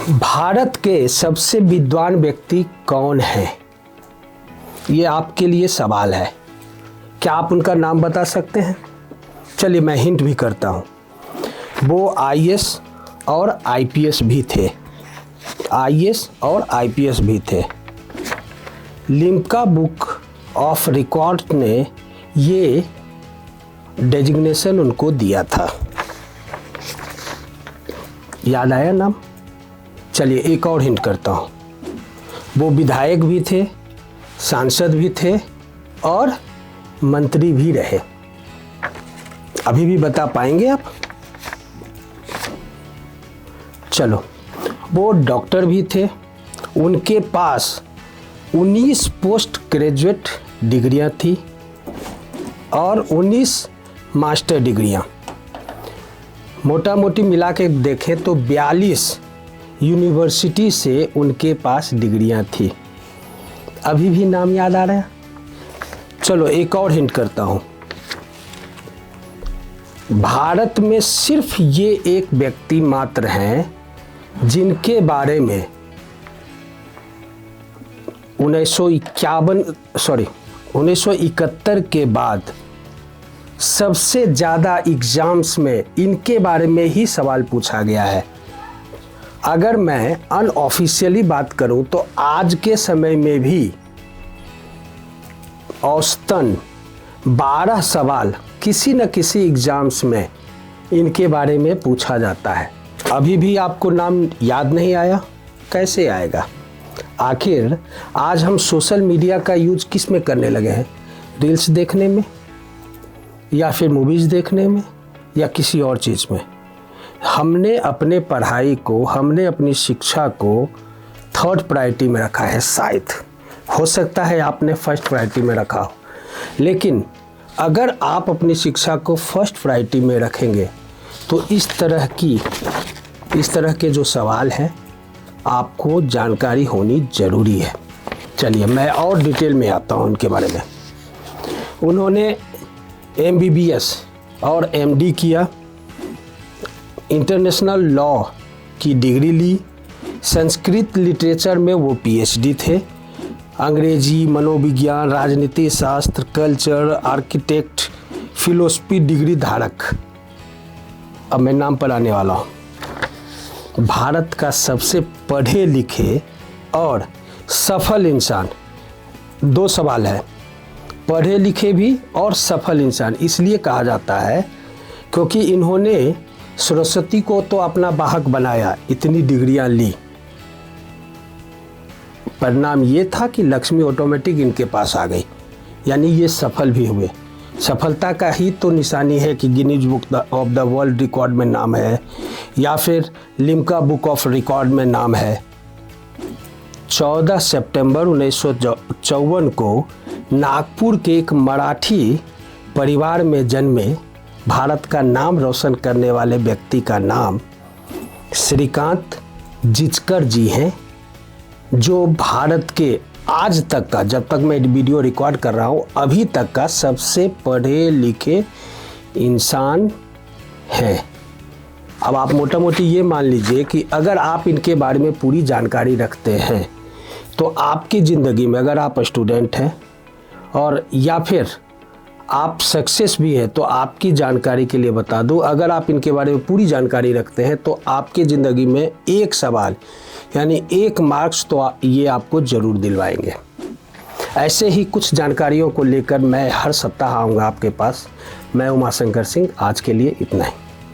भारत के सबसे विद्वान व्यक्ति कौन है? ये आपके लिए सवाल है। क्या आप उनका नाम बता सकते हैं? चलिए मैं हिंट भी करता हूँ। वो आईएएस और आईपीएस भी थे। आईएएस और आईपीएस भी थे। लिम्का बुक ऑफ रिकॉर्ड ने ये डेजिग्नेशन उनको दिया था। याद आया नाम? चलिए एक और हिंट करता हूँ। वो विधायक भी थे, सांसद भी थे और मंत्री भी रहे। अभी भी बता पाएंगे आप? चलो, वो डॉक्टर भी थे। उनके पास 19 पोस्ट ग्रेजुएट डिग्रियां थी और 19 मास्टर डिग्रियां। मोटा मोटी मिला के देखें तो 42 यूनिवर्सिटी से उनके पास डिग्रियां थी। अभी भी नाम याद आ रहा है? चलो एक और हिंट करता हूं। भारत में सिर्फ ये एक व्यक्ति मात्र हैं जिनके बारे में 1971 के बाद सबसे ज़्यादा एग्जाम्स में इनके बारे में ही सवाल पूछा गया है। अगर मैं अनऑफिशियली बात करूं तो आज के समय में भी औसतन 12 सवाल किसी न किसी एग्जाम्स में इनके बारे में पूछा जाता है। अभी भी आपको नाम याद नहीं आया? कैसे आएगा? आखिर आज हम सोशल मीडिया का यूज किस में करने लगे हैं? रील्स देखने में, या फिर मूवीज़ देखने में, या किसी और चीज़ में। हमने अपने पढ़ाई को, हमने अपनी शिक्षा को थर्ड प्रायोरिटी में रखा है। शायद हो सकता है आपने फर्स्ट प्रायोरिटी में रखा हो, लेकिन अगर आप अपनी शिक्षा को फर्स्ट प्रायोरिटी में रखेंगे तो इस तरह के जो सवाल हैं आपको जानकारी होनी ज़रूरी है। चलिए मैं और डिटेल में आता हूँ उनके बारे में। उन्होंने एमबीबीएस और एमडी किया, इंटरनेशनल लॉ की डिग्री ली, संस्कृत लिटरेचर में वो पीएचडी थे, अंग्रेजी, मनोविज्ञान, राजनीति शास्त्र, कल्चर, आर्किटेक्ट, फिलोसफी डिग्री धारक। अब मैं नाम पर आने वाला हूँ। भारत का सबसे पढ़े लिखे और सफल इंसान। 2 सवाल है, पढ़े लिखे भी और सफल इंसान इसलिए कहा जाता है क्योंकि इन्होंने सरस्वती को तो अपना वाहक बनाया, इतनी डिग्रियां ली। परिणाम ये था कि लक्ष्मी ऑटोमेटिक इनके पास आ गई, यानी ये सफल भी हुए। सफलता का ही तो निशानी है कि Guinness book of the world record में नाम है या फिर लिम्का बुक ऑफ रिकॉर्ड में नाम है। 14 सितंबर 1954 को नागपुर के एक मराठी परिवार में जन्मे भारत का नाम रोशन करने वाले व्यक्ति का नाम श्रीकांत जिचकर जी हैं, जो भारत के आज तक का, जब तक मैं वीडियो रिकॉर्ड कर रहा हूँ, अभी तक का सबसे पढ़े लिखे इंसान हैं। अब आप मोटा मोटी ये मान लीजिए कि अगर आप इनके बारे में पूरी जानकारी रखते हैं तो आपकी ज़िंदगी में, अगर आप स्टूडेंट हैं और या फिर आप सक्सेस भी है, तो आपकी जानकारी के लिए बता दूं, अगर आप इनके बारे में पूरी जानकारी रखते हैं तो आपकी ज़िंदगी में एक सवाल यानी 1 मार्क्स तो ये आपको ज़रूर दिलवाएंगे। ऐसे ही कुछ जानकारियों को लेकर मैं हर सप्ताह आऊँगा आपके पास। मैं उमाशंकर सिंह। आज के लिए इतना ही।